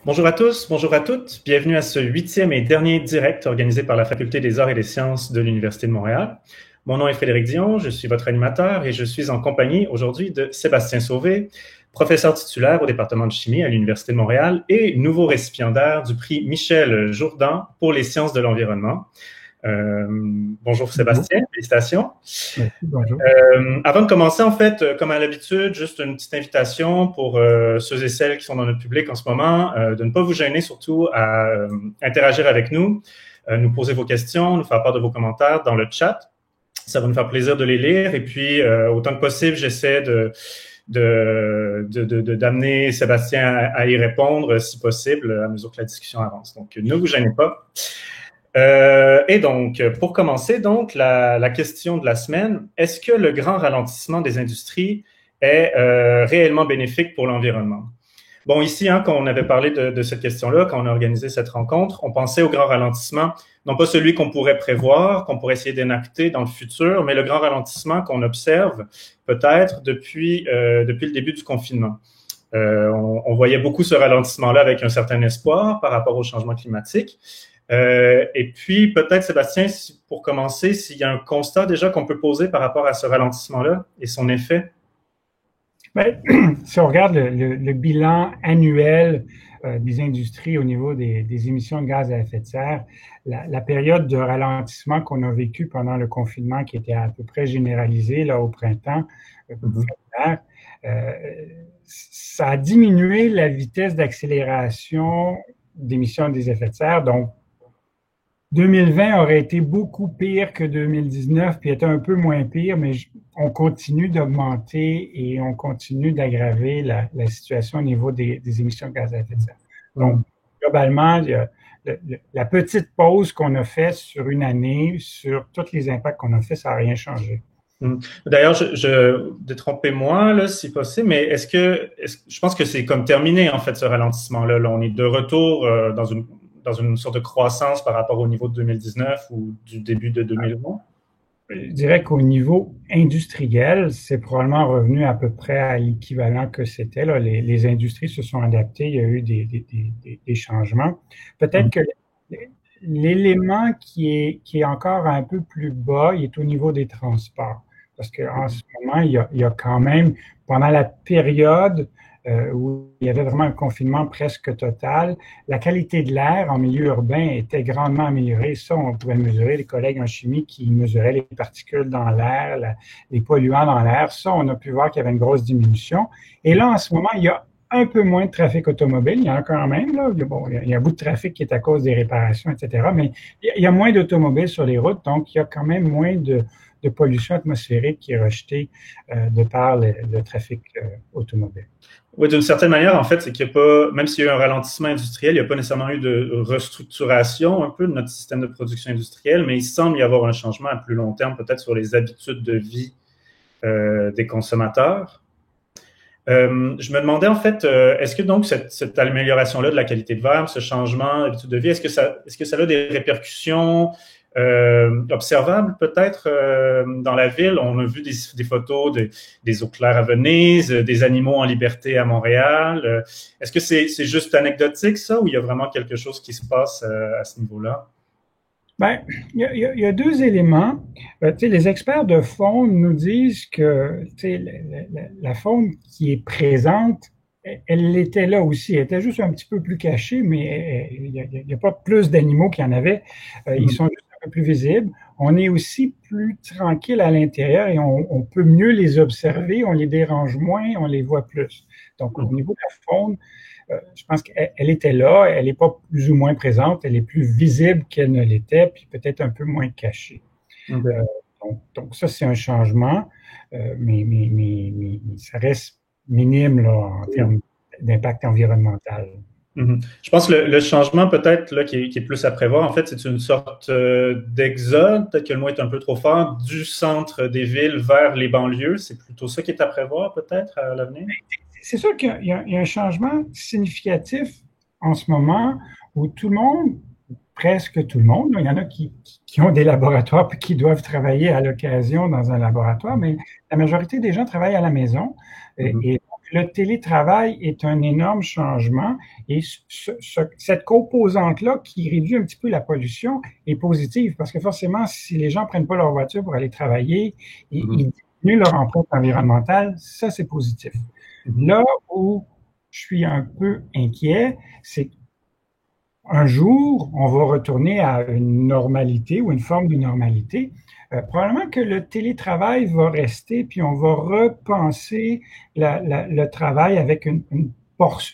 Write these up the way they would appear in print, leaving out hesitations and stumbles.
Bonjour à tous, bonjour à toutes. Bienvenue à ce 8e et dernier direct organisé par la Faculté des Arts et des Sciences de l'Université de Montréal. Mon nom est Frédéric Dion, je suis votre animateur et je suis en compagnie aujourd'hui de Sébastien Sauvé, professeur titulaire au département de chimie à l'Université de Montréal et nouveau récipiendaire du prix Michel Jourdan pour les sciences de l'environnement. Bonjour Sébastien, félicitations. Merci, bonjour. Avant de commencer, en fait, comme à l'habitude, juste une petite invitation pour ceux et celles qui sont dans notre public en ce moment, de ne pas vous gêner surtout à interagir avec nous, nous poser vos questions, nous faire part de vos commentaires dans le chat. Ça va nous faire plaisir de les lire et puis autant que possible, j'essaie d'amener Sébastien à y répondre si possible à mesure que la discussion avance. Donc, ne vous gênez pas. Et donc, pour commencer, donc, la question de la semaine, est-ce que le grand ralentissement des industries est réellement bénéfique pour l'environnement? Bon, ici, quand on avait parlé de cette question-là, quand on a organisé cette rencontre, on pensait au grand ralentissement, non pas celui qu'on pourrait prévoir, qu'on pourrait essayer d'énacter dans le futur, mais le grand ralentissement qu'on observe peut-être depuis le début du confinement. On voyait beaucoup ce ralentissement-là avec un certain espoir par rapport au changement climatique. Et puis, peut-être, Sébastien, pour commencer, s'il y a un constat déjà qu'on peut poser par rapport à ce ralentissement-là et son effet? Bien, si on regarde le bilan annuel des industries au niveau des émissions de gaz à effet de serre, la période de ralentissement qu'on a vécu pendant le confinement, qui était à peu près généralisé là, au printemps, ça a diminué la vitesse d'accélération d'émissions des effets de serre. Donc, 2020 aurait été beaucoup pire que 2019, puis était un peu moins pire, mais on continue d'augmenter et on continue d'aggraver la situation au niveau des émissions de gaz à effet de serre. Donc, globalement, la petite pause qu'on a faite sur une année, sur tous les impacts qu'on a fait, ça n'a rien changé. D'ailleurs, détrompez-moi là, si possible, mais je pense que c'est comme terminé en fait ce ralentissement-là. Là, on est de retour dans une sorte de croissance par rapport au niveau de 2019 ou du début de 2020? Je dirais qu'au niveau industriel, c'est probablement revenu à peu près à l'équivalent que c'était. Là. Les industries se sont adaptées, il y a eu des changements. Peut-être que l'élément qui est encore un peu plus bas, il est au niveau des transports. Parce qu'en ce moment, il y a quand même, pendant la période où il y avait vraiment un confinement presque total, la qualité de l'air en milieu urbain était grandement améliorée. Ça, on pouvait le mesurer. Les collègues en chimie qui mesuraient les particules dans l'air, les polluants dans l'air, ça, on a pu voir qu'il y avait une grosse diminution. Et là, en ce moment, il y a un peu moins de trafic automobile. Il y en a quand même, là. Il y a un bout de trafic qui est à cause des réparations, etc. Mais il y a moins d'automobiles sur les routes, donc il y a quand même moins de pollution atmosphérique qui est rejetée de par le trafic automobile. Oui, d'une certaine manière, en fait, c'est qu'il n'y a pas, même s'il y a eu un ralentissement industriel, il n'y a pas nécessairement eu de restructuration un peu de notre système de production industrielle, mais il semble y avoir un changement à plus long terme, peut-être sur les habitudes de vie des consommateurs. Je me demandais, en fait, est-ce que donc cette amélioration-là de la qualité de l'air, ce changement d'habitude de vie, est-ce que ça a des répercussions observables peut-être dans la ville? On a vu des photos des eaux claires à Venise, des animaux en liberté à Montréal. Est-ce que c'est juste anecdotique ça ou il y a vraiment quelque chose qui se passe à ce niveau-là? Bien, il y a deux éléments. Les experts de faune nous disent que la faune qui est présente, elle était là aussi. Elle était juste un petit peu plus cachée, mais il n'y a pas plus d'animaux qu'il y en avait. Ils sont juste un peu plus visibles. On est aussi plus tranquille à l'intérieur et on peut mieux les observer, on les dérange moins, on les voit plus. Donc, au niveau de la faune, je pense qu'elle était là, elle n'est pas plus ou moins présente, elle est plus visible qu'elle ne l'était, puis peut-être un peu moins cachée. Donc ça, c'est un changement, mais ça reste minime là, en termes d'impact environnemental. Je pense que le changement peut-être là, qui est plus à prévoir, en fait, c'est une sorte d'exode, peut-être que le mot est un peu trop fort, du centre des villes vers les banlieues. C'est plutôt ça qui est à prévoir peut-être à l'avenir? C'est sûr qu'il y a un changement significatif en ce moment où tout le monde, presque tout le monde, il y en a qui ont des laboratoires et qui doivent travailler à l'occasion dans un laboratoire, mais la majorité des gens travaillent à la maison et le télétravail est un énorme changement et cette composante-là qui réduit un petit peu la pollution est positive parce que forcément, si les gens ne prennent pas leur voiture pour aller travailler, ils diminuent leur empreinte environnementale, ça c'est positif. Là où je suis un peu inquiet, c'est qu'un jour, on va retourner à une normalité ou une forme de normalité. Probablement que le télétravail va rester, puis on va repenser le travail avec une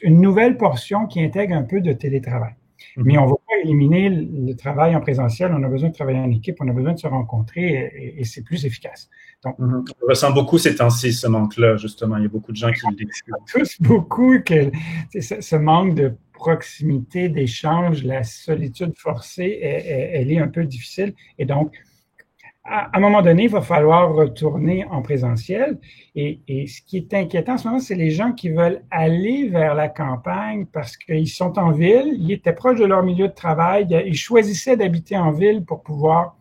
nouvelle portion qui intègre un peu de télétravail. Mais on ne va pas éliminer le travail en présentiel. On a besoin de travailler en équipe, on a besoin de se rencontrer et c'est plus efficace. Donc, on ressent beaucoup ces temps-ci, ce manque-là, justement. Il y a beaucoup de gens qui le décrivent. Tous beaucoup que ce manque de proximité, d'échange, la solitude forcée, elle est un peu difficile. Et donc, à un moment donné, il va falloir retourner en présentiel. Et ce qui est inquiétant en ce moment, c'est les gens qui veulent aller vers la campagne parce qu'ils sont en ville, ils étaient proches de leur milieu de travail, ils choisissaient d'habiter en ville pour pouvoir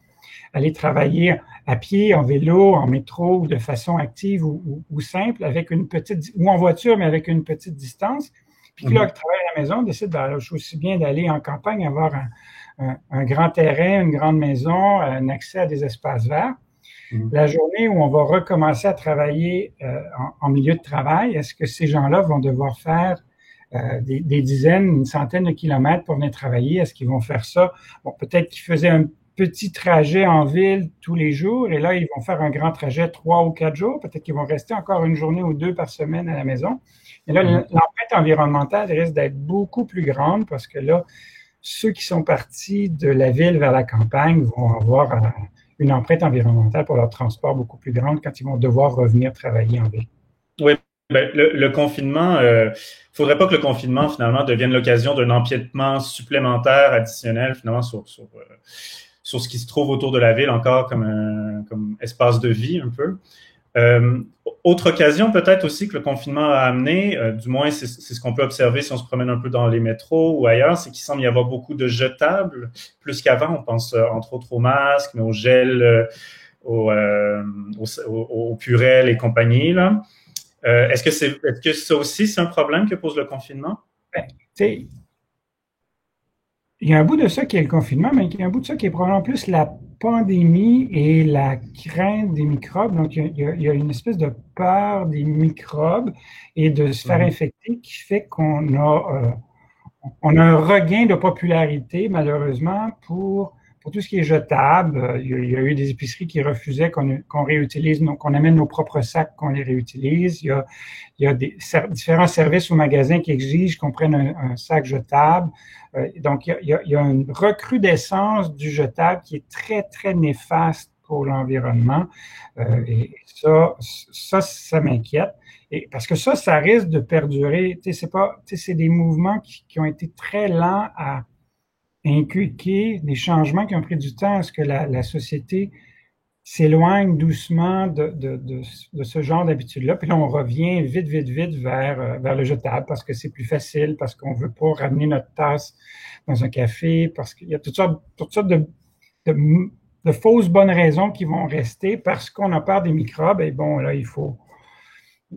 aller travailler à pied, en vélo, en métro, ou de façon active ou simple, avec une petite, ou en voiture, mais avec une petite distance. Puis là, qui travaillent à la maison, décident, ben, je suis aussi bien d'aller en campagne, avoir un grand terrain, une grande maison, un accès à des espaces verts. La journée où on va recommencer à travailler en milieu de travail, est-ce que ces gens-là vont devoir faire des dizaines, une centaine de kilomètres pour venir travailler? Est-ce qu'ils vont faire ça? Bon, peut-être qu'ils faisaient un petit trajet en ville tous les jours et là, ils vont faire un grand trajet 3 ou 4 jours. Peut-être qu'ils vont rester encore une journée ou 2 par semaine à la maison. Et là, l'empreinte environnementale risque d'être beaucoup plus grande parce que là, ceux qui sont partis de la ville vers la campagne vont avoir une empreinte environnementale pour leur transport beaucoup plus grande quand ils vont devoir revenir travailler en ville. Oui, ben, le confinement, faudrait pas que le confinement, finalement, devienne l'occasion d'un empiètement supplémentaire, additionnel, finalement, sur ce qui se trouve autour de la ville, encore comme espace de vie, un peu. Autre occasion peut-être aussi que le confinement a amené, du moins c'est ce qu'on peut observer si on se promène un peu dans les métros ou ailleurs, c'est qu'il semble y avoir beaucoup de jetables, plus qu'avant. On pense entre autres aux masques, mais au gel, aux purelles et compagnie. Là. Est-ce que ça aussi c'est un problème que pose le confinement? Ben, tu sais, il y a un bout de ça qui est le confinement, mais il y a un bout de ça qui est probablement plus la pandémie et la crainte des microbes. Donc, il y a une espèce de peur des microbes et de se faire infecter qui fait qu'on a, on a un regain de popularité, malheureusement, pour tout ce qui est jetable. Il y a eu des épiceries qui refusaient qu'on réutilise, qu'on amène nos propres sacs, qu'on les réutilise. Il y a différents services ou magasins qui exigent qu'on prenne un sac jetable. Donc, il y a une recrudescence du jetable qui est très, très néfaste pour l'environnement. Et ça m'inquiète. Et parce que ça risque de perdurer. C'est des mouvements qui ont été très lents à inculquer, des changements qui ont pris du temps à ce que la société s'éloigne doucement de ce genre d'habitude-là. Puis là, on revient vite vers le jetable parce que c'est plus facile, parce qu'on veut pas ramener notre tasse dans un café, parce qu'il y a toutes sortes de fausses bonnes raisons qui vont rester parce qu'on a peur des microbes. Et bon, là, il faut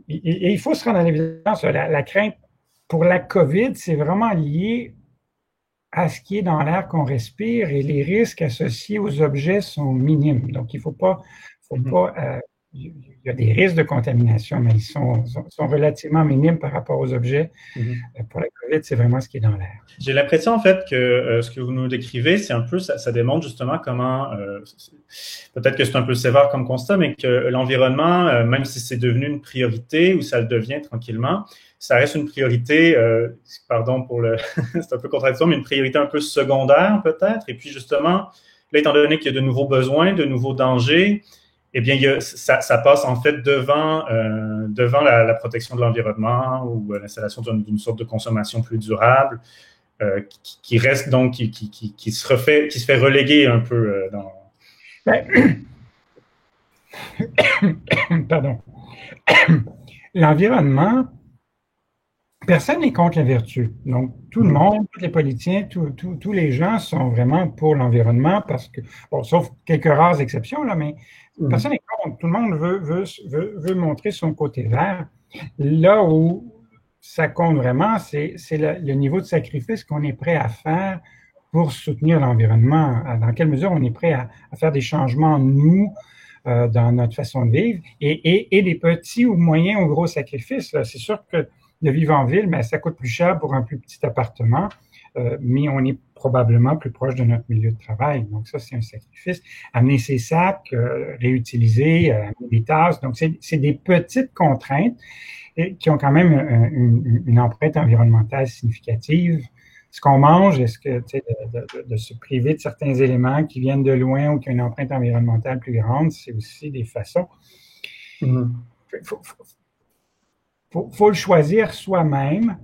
se rendre à l'évidence. La crainte pour la COVID, c'est vraiment lié à ce qui est dans l'air qu'on respire et les risques associés aux objets sont minimes. Donc, il faut pas il y a des risques de contamination, mais ils sont relativement minimes par rapport aux objets. Pour la COVID, c'est vraiment ce qui est dans l'air. J'ai l'impression, en fait, que ce que vous nous décrivez, c'est un peu, ça démontre justement comment, peut-être que c'est un peu sévère comme constat, mais que l'environnement, même si c'est devenu une priorité ou ça le devient tranquillement, ça reste une priorité, pardon pour c'est un peu contradictoire, mais une priorité un peu secondaire peut-être. Et puis justement, là, étant donné qu'il y a de nouveaux besoins, de nouveaux dangers, eh bien, ça passe en fait devant la protection de l'environnement ou l'installation d'une sorte de consommation plus durable, qui reste donc, qui se fait reléguer un peu dans. Pardon. L'environnement. Personne n'est contre la vertu. Donc, tout le monde, tous les politiciens, tous les gens sont vraiment pour l'environnement parce que, bon, sauf quelques rares exceptions, là, mais personne n'est contre. Tout le monde veut montrer son côté vert. Là où ça compte vraiment, c'est le niveau de sacrifice qu'on est prêt à faire pour soutenir l'environnement. Dans quelle mesure on est prêt à faire des changements, nous, dans notre façon de vivre, et des petits ou moyens ou gros sacrifices. C'est sûr que de vivre en ville, mais ça coûte plus cher pour un plus petit appartement, mais on est probablement plus proche de notre milieu de travail. Donc ça, c'est un sacrifice. Amener ses sacs, réutiliser, amener des tasses. Donc c'est des petites contraintes qui ont quand même une empreinte environnementale significative. Ce qu'on mange, est-ce que de se priver de certains éléments qui viennent de loin ou qui ont une empreinte environnementale plus grande, c'est aussi des façons. Il faut le choisir soi-même.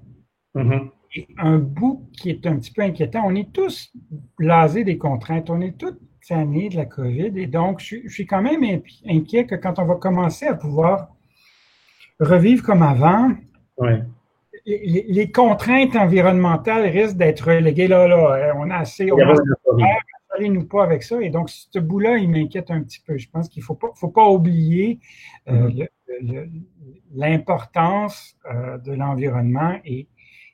Et un bout qui est un petit peu inquiétant, on est tous blasés des contraintes, on est tous tannés de la COVID, et donc je suis quand même inquiet que quand on va commencer à pouvoir revivre comme avant, les contraintes environnementales risquent d'être reléguées. Là, on a assez, allez-nous pas avec ça. Et donc, ce bout-là, il m'inquiète un petit peu. Je pense qu'il faut pas oublier l'importance de l'environnement et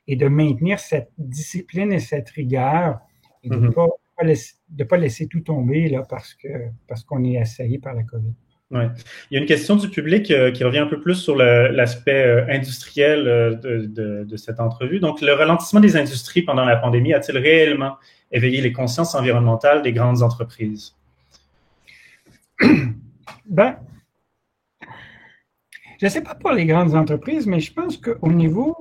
de maintenir cette discipline et cette rigueur et de pas laisser tout tomber là, parce qu'on est assailli par la COVID. Ouais. Il y a une question du public qui revient un peu plus sur l'aspect industriel de cette entrevue. Donc, le ralentissement des industries pendant la pandémie a-t-il réellement éveillé les consciences environnementales des grandes entreprises? Ben, je ne sais pas pour les grandes entreprises, mais je pense qu'au niveau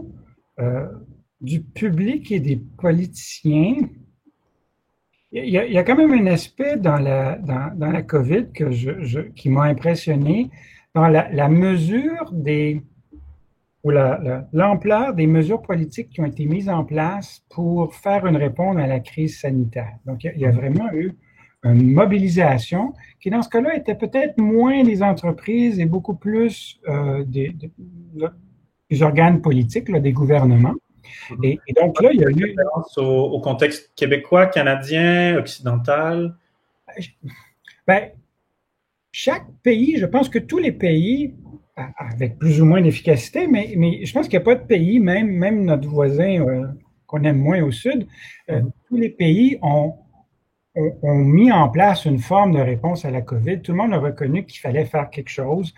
du public et des politiciens, il y a quand même un aspect dans la COVID qui m'a impressionné, dans la mesure ou l'ampleur des mesures politiques qui ont été mises en place pour faire une réponse à la crise sanitaire. Donc, il y a vraiment eu une mobilisation qui, dans ce cas-là, était peut-être moins des entreprises et beaucoup plus des organes politiques, là, des gouvernements. Et donc là, il y a eu... Au contexte québécois, canadien, occidental? Ben, chaque pays, je pense que tous les pays, avec plus ou moins d'efficacité, mais je pense qu'il n'y a pas de pays, même notre voisin qu'on aime moins au sud, tous les pays ont mis en place une forme de réponse à la COVID. Tout le monde a reconnu qu'il fallait faire quelque chose.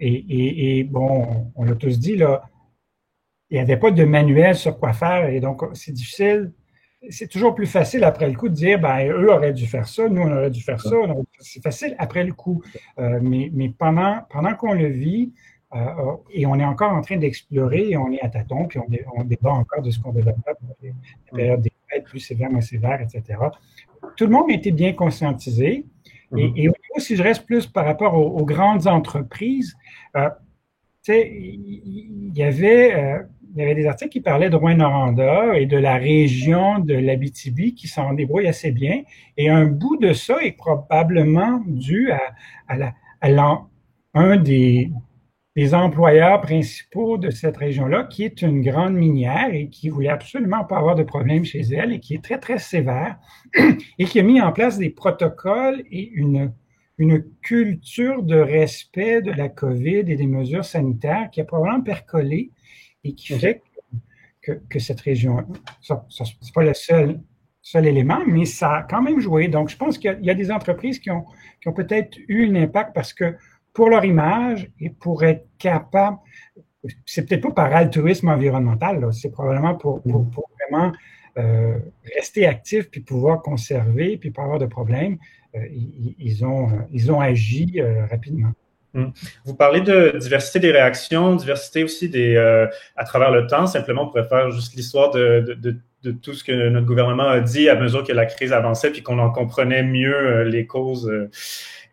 Et bon, on l'a tous dit, là, il n'y avait pas de manuel sur quoi faire. Et donc, c'est difficile. C'est toujours plus facile après le coup de dire, ben, eux auraient dû faire ça, nous, on aurait dû faire ça. C'est facile après le coup. Mais pendant qu'on le vit, et on est encore en train d'explorer, et on est à tâtons, puis on débat encore de ce qu'on devrait faire pour les périodes des fêtes plus sévères, moins sévères, etc. Tout le monde a été bien conscientisé. Et si je reste plus par rapport aux grandes entreprises, il y avait des articles qui parlaient de Rouyn-Noranda et de la région de l'Abitibi qui s'en débrouille assez bien. Et un bout de ça est probablement dû à un des employeurs principaux de cette région-là, qui est une grande minière et qui voulait absolument pas avoir de problème chez elle et qui est très, très sévère et qui a mis en place des protocoles et une culture de respect de la COVID et des mesures sanitaires qui a probablement percolé et qui fait que cette région, c'est pas le seul élément, mais ça a quand même joué. Donc, je pense qu'il y a des entreprises qui ont peut-être eu un impact parce que pour leur image et pour être capable, c'est peut-être pas par altruisme environnemental, c'est probablement pour vraiment rester actifs puis pouvoir conserver puis pas avoir de problèmes. Ils ont agi rapidement. Vous parlez de diversité des réactions, diversité aussi à travers le temps. Simplement, on pourrait faire juste l'histoire de tout ce que notre gouvernement a dit à mesure que la crise avançait puis qu'on en comprenait mieux les causes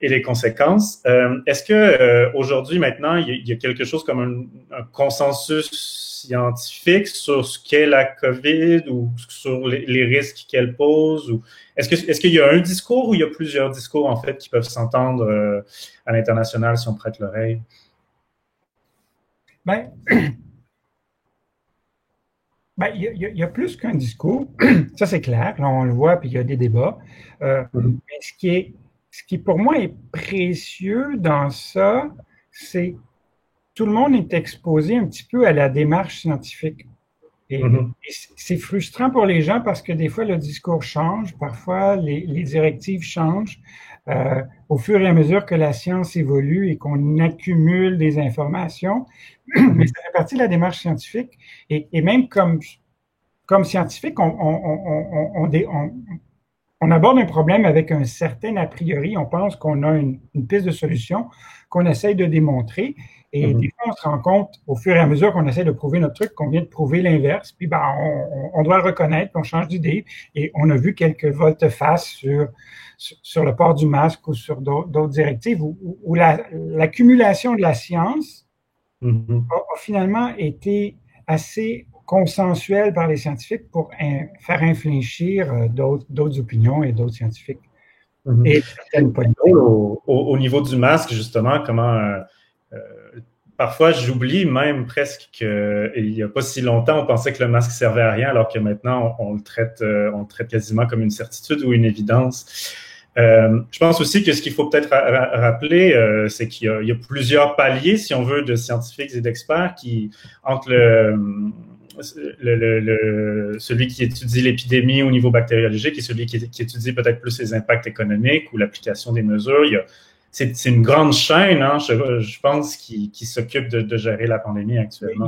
et les conséquences. Est-ce que aujourd'hui, maintenant, il y a quelque chose comme un consensus scientifique sur ce qu'est la COVID ou sur les risques qu'elle pose? Ou est-ce qu'il y a un discours ou il y a plusieurs discours, en fait, qui peuvent s'entendre à l'international si on prête l'oreille? Ben, il y a plus qu'un discours. Ça, c'est clair. Là, on le voit, puis il y a des débats. Mais ce qui pour moi est précieux dans ça, c'est tout le monde est exposé un petit peu à la démarche scientifique. Et c'est frustrant pour les gens parce que des fois, le discours change, parfois les directives changent au fur et à mesure que la science évolue et qu'on accumule des informations. Mais ça fait partie de la démarche scientifique. Et même comme scientifique, on aborde un problème avec un certain a priori. On pense qu'on a une piste de solution qu'on essaye de démontrer. Et des fois, on se rend compte, au fur et à mesure qu'on essaie de prouver notre truc, qu'on vient de prouver l'inverse. Puis, ben, on doit reconnaître qu'on change d'idée. Et on a vu quelques volte-face sur le port du masque ou sur d'autres directives où l'accumulation de la science a finalement été assez consensuelle par les scientifiques pour faire infléchir d'autres opinions et d'autres scientifiques. Et certaines politiques. Au niveau du masque, justement, comment... parfois, j'oublie même presque qu'il n'y a pas si longtemps, on pensait que le masque servait à rien, alors que maintenant, on le traite quasiment comme une certitude ou une évidence. Je pense aussi que ce qu'il faut peut-être rappeler, c'est qu'il y a plusieurs paliers, si on veut, de scientifiques et d'experts qui, entre celui qui étudie l'épidémie au niveau bactériologique et celui qui étudie peut-être plus les impacts économiques ou l'application des mesures, c'est une grande chaîne, hein, je pense, qui s'occupe de gérer la pandémie actuellement.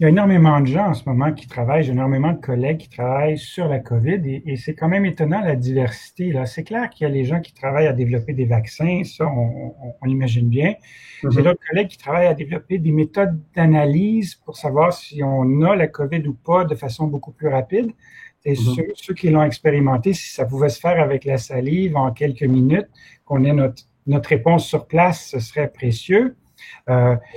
Il y a énormément de gens en ce moment qui travaillent, j'ai énormément de collègues qui travaillent sur la COVID et c'est quand même étonnant la diversité. Là. C'est clair qu'il y a les gens qui travaillent à développer des vaccins, ça on imagine bien. J'ai d'autres collègues qui travaillent à développer des méthodes d'analyse pour savoir si on a la COVID ou pas de façon beaucoup plus rapide. Et ceux qui l'ont expérimenté, si ça pouvait se faire avec la salive en quelques minutes, qu'on ait notre réponse sur place, ce serait précieux. Il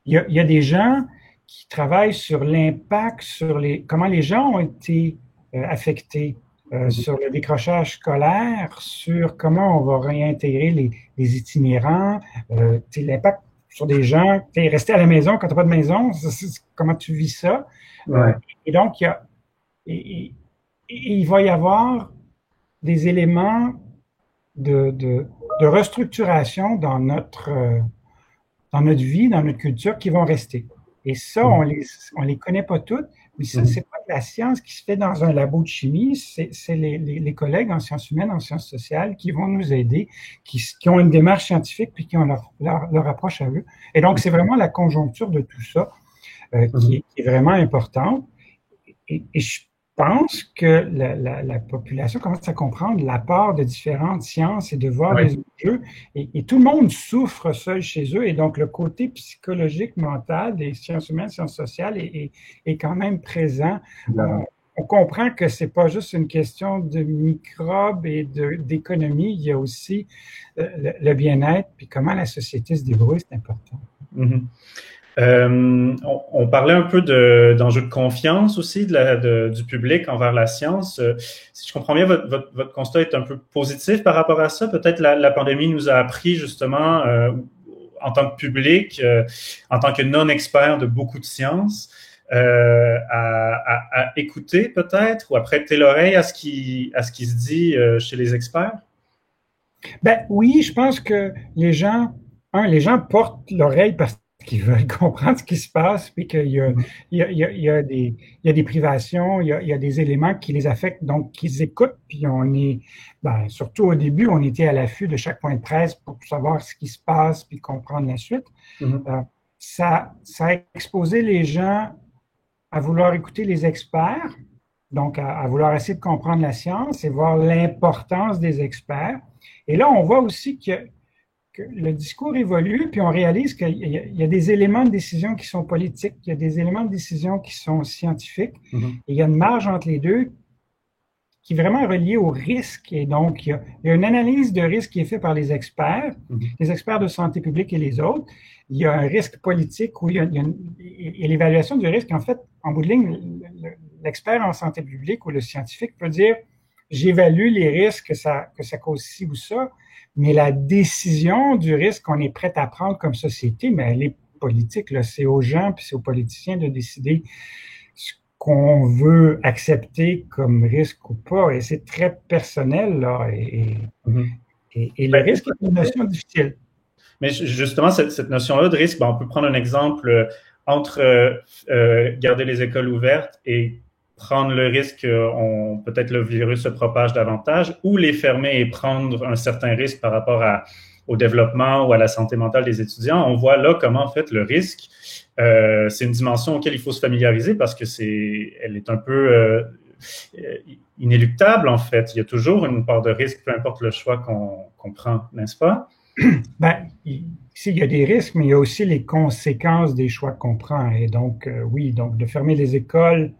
y a des gens qui travaillent sur l'impact, sur comment les gens ont été affectés, sur le décrochage scolaire, sur comment on va réintégrer les itinérants, l'impact sur des gens, rester à la maison quand tu n'as pas de maison, comment tu vis ça. Ouais. Et donc, il va y avoir des éléments de restructuration dans notre vie, dans notre culture, qui vont rester. Et ça, on les connaît pas toutes, mais ça, c'est pas de la science qui se fait dans un labo de chimie, c'est les collègues en sciences humaines, en sciences sociales, qui vont nous aider, qui ont une démarche scientifique, puis qui ont leur approche à eux. Et donc, c'est vraiment la conjoncture de tout ça qui est vraiment importante. Et je pense que la population commence à comprendre l'apport de différentes sciences et de voir les enjeux. Et tout le monde souffre seul chez eux. Et donc, le côté psychologique, mental des sciences humaines, sciences sociales est quand même présent. On comprend que c'est pas juste une question de microbes et d'économie. Il y a aussi le bien-être puis comment la société se débrouille, c'est important. On parlait un peu d'enjeux de confiance aussi du public envers la science. Si je comprends bien, votre constat est un peu positif par rapport à ça. Peut-être la pandémie nous a appris justement, en tant que public, en tant que non-expert de beaucoup de sciences, à écouter peut-être ou à prêter l'oreille à ce qui se dit chez les experts? Ben oui, je pense que les gens portent l'oreille parce qu'ils veulent comprendre ce qui se passe, puis qu'il y a des privations, il y a des éléments qui les affectent, donc qu'ils écoutent, puis on est, surtout au début, on était à l'affût de chaque point de presse pour savoir ce qui se passe, puis comprendre la suite. Ça a exposé les gens à vouloir écouter les experts, donc à vouloir essayer de comprendre la science et voir l'importance des experts. Et là, on voit aussi que le discours évolue, puis on réalise qu'il y a des éléments de décision qui sont politiques, il y a des éléments de décision qui sont scientifiques, et il y a une marge entre les deux qui est vraiment reliée au risque. Et donc, il y a une analyse de risque qui est faite par les experts de santé publique et les autres. Il y a un risque politique où il y a l'évaluation du risque. En fait, en bout de ligne, l'expert en santé publique ou le scientifique peut dire « j'évalue les risques que ça cause ci ou ça », mais la décision du risque qu'on est prêt à prendre comme société, mais elle est politique. Là. C'est aux gens puis c'est aux politiciens de décider ce qu'on veut accepter comme risque ou pas. Et c'est très personnel, là. Et le risque est une notion difficile. Mais justement, cette notion-là de risque, ben, on peut prendre un exemple entre garder les écoles ouvertes et prendre le risque que peut-être le virus se propage davantage, ou les fermer et prendre un certain risque par rapport au développement ou à la santé mentale des étudiants. On voit là comment, en fait, le risque, c'est une dimension auquel il faut se familiariser parce que elle est un peu inéluctable, en fait. Il y a toujours une part de risque, peu importe le choix qu'on prend, n'est-ce pas? Ben, ici, il y a des risques, mais il y a aussi les conséquences des choix qu'on prend. Et donc, oui, donc de fermer les écoles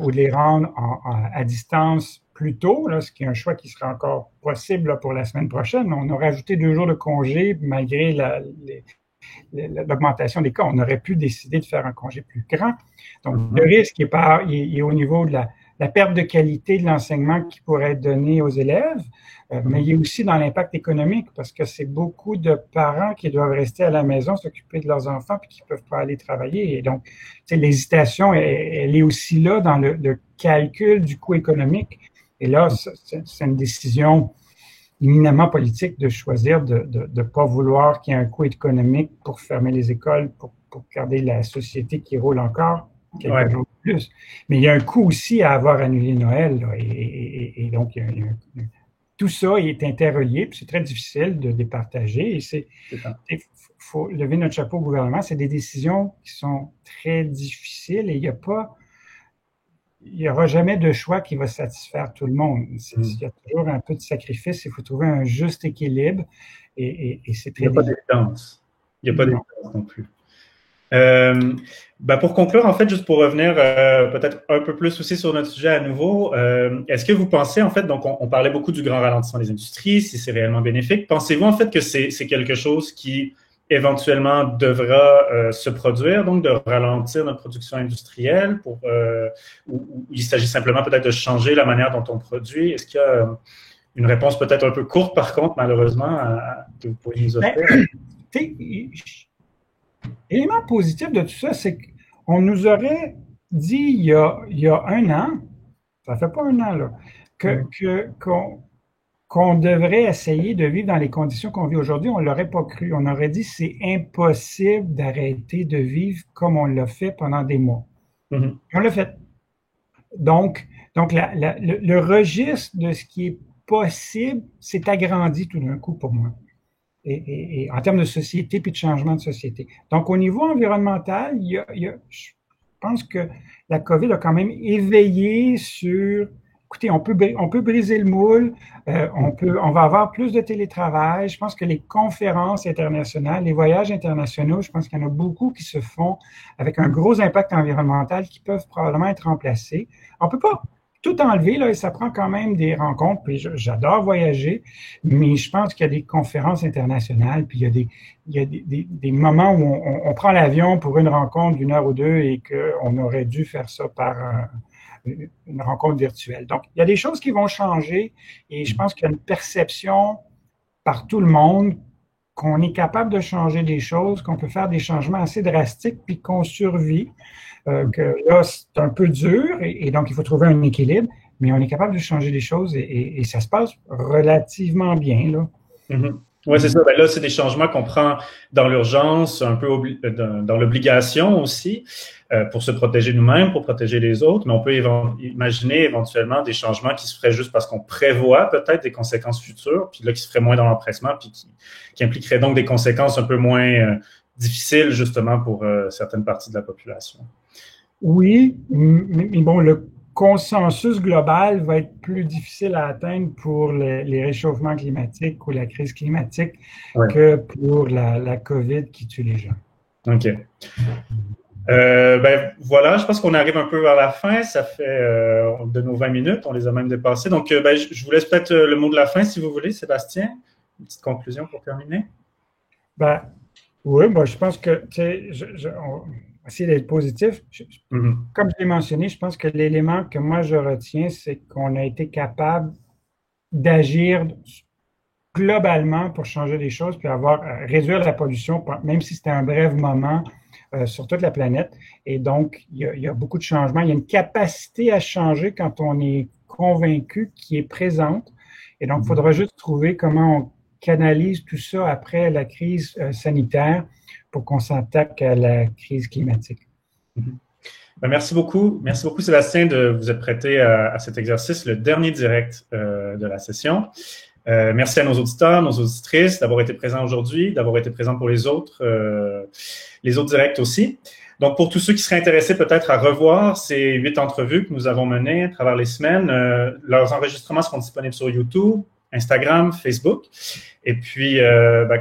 ou de les rendre à distance plus tôt, là, ce qui est un choix qui sera encore possible là, pour la semaine prochaine. On aurait ajouté 2 jours de congé malgré l'augmentation des cas. On aurait pu décider de faire un congé plus grand. Donc, le risque est au niveau de la perte de qualité de l'enseignement qui pourrait être donné aux élèves, mais il est aussi dans l'impact économique parce que c'est beaucoup de parents qui doivent rester à la maison, s'occuper de leurs enfants puis qui ne peuvent pas aller travailler. Et donc, l'hésitation, elle est aussi là dans le calcul du coût économique. Et là, c'est une décision éminemment politique de choisir de ne pas vouloir qu'il y ait un coût économique pour fermer les écoles, pour garder la société qui roule encore quelques jours de plus. Mais il y a un coût aussi à avoir annulé Noël. Là, et donc, tout ça est interrelié, puis c'est très difficile de départager. Et il faut lever notre chapeau au gouvernement. C'est des décisions qui sont très difficiles et il n'y aura jamais de choix qui va satisfaire tout le monde. Il y a toujours un peu de sacrifice. Il faut trouver un juste équilibre. Et c'est très difficile. Il n'y a pas d'évidence non plus. Pour conclure, en fait, juste pour revenir peut-être un peu plus aussi sur notre sujet à nouveau, est-ce que vous pensez, en fait, donc on parlait beaucoup du grand ralentissement des industries, si c'est réellement bénéfique, pensez-vous en fait que c'est quelque chose qui éventuellement devra se produire, donc de ralentir notre production industrielle ou il s'agit simplement peut-être de changer la manière dont on produit? Est-ce qu'il y a une réponse peut-être un peu courte, par contre, malheureusement, que vous pourriez nous offrir? L'élément positif de tout ça, c'est qu'on nous aurait dit il y a 1 an, ça fait pas 1 an, là, qu'on devrait essayer de vivre dans les conditions qu'on vit aujourd'hui. On ne l'aurait pas cru. On aurait dit c'est impossible d'arrêter de vivre comme on l'a fait pendant des mois. On l'a fait. Donc le registre de ce qui est possible s'est agrandi tout d'un coup pour moi. Et en termes de société puis de changement de société. Donc, au niveau environnemental, je pense que la COVID a quand même éveillé sur, écoutez, on peut briser le moule, on va avoir plus de télétravail. Je pense que les conférences internationales, les voyages internationaux, je pense qu'il y en a beaucoup qui se font avec un gros impact environnemental qui peuvent probablement être remplacés. On peut pas tout enlever, là, et ça prend quand même des rencontres, puis j'adore voyager, mais je pense qu'il y a des conférences internationales, puis il y a des moments où on prend l'avion pour une rencontre d'1 heure ou 2 et qu'on aurait dû faire ça par une rencontre virtuelle. Donc, il y a des choses qui vont changer et je pense qu'il y a une perception par tout le monde qu'on est capable de changer des choses, qu'on peut faire des changements assez drastiques, puis qu'on survit. Que là, c'est un peu dur et donc il faut trouver un équilibre, mais on est capable de changer des choses et ça se passe relativement bien, là. Oui, c'est ça. Ben là, c'est des changements qu'on prend dans l'urgence, un peu dans l'obligation aussi, pour se protéger nous-mêmes, pour protéger les autres, mais on peut imaginer éventuellement des changements qui se feraient juste parce qu'on prévoit peut-être des conséquences futures, puis là, qui se feraient moins dans l'empressement, puis qui impliqueraient donc des conséquences un peu moins difficiles, justement, pour certaines parties de la population. Oui, mais bon, le consensus global va être plus difficile à atteindre pour les réchauffements climatiques ou la crise climatique que pour la COVID qui tue les gens. OK. Voilà, je pense qu'on arrive un peu vers la fin. Ça fait de nos 20 minutes, on les a même dépassées. Donc, je vous laisse peut-être le mot de la fin, si vous voulez, Sébastien. Une petite conclusion pour terminer. Oui, je pense que, on va essayer d'être positif. Comme je l'ai mentionné, je pense que l'élément que moi je retiens, c'est qu'on a été capable d'agir globalement pour changer les choses, puis réduire la pollution, même si c'était un bref moment, sur toute la planète. Et donc, il y a beaucoup de changements. Il y a une capacité à changer quand on est convaincu qui est présente. Et donc, il faudra juste trouver comment canalise tout ça après la crise sanitaire pour qu'on s'attaque à la crise climatique. Merci beaucoup. Merci beaucoup, Sébastien, de vous être prêté à cet exercice, le dernier direct de la session. Merci à nos auditeurs, nos auditrices d'avoir été présents aujourd'hui, d'avoir été présents pour les autres directs aussi. Donc, pour tous ceux qui seraient intéressés peut-être à revoir ces 8 entrevues que nous avons menées à travers les semaines, leurs enregistrements seront disponibles sur YouTube, Instagram, Facebook. Et puis,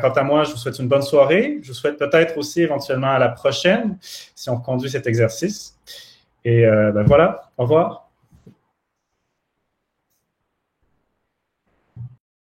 quant à moi, je vous souhaite une bonne soirée. Je vous souhaite peut-être aussi éventuellement à la prochaine, si on conduit cet exercice. Et voilà, au revoir.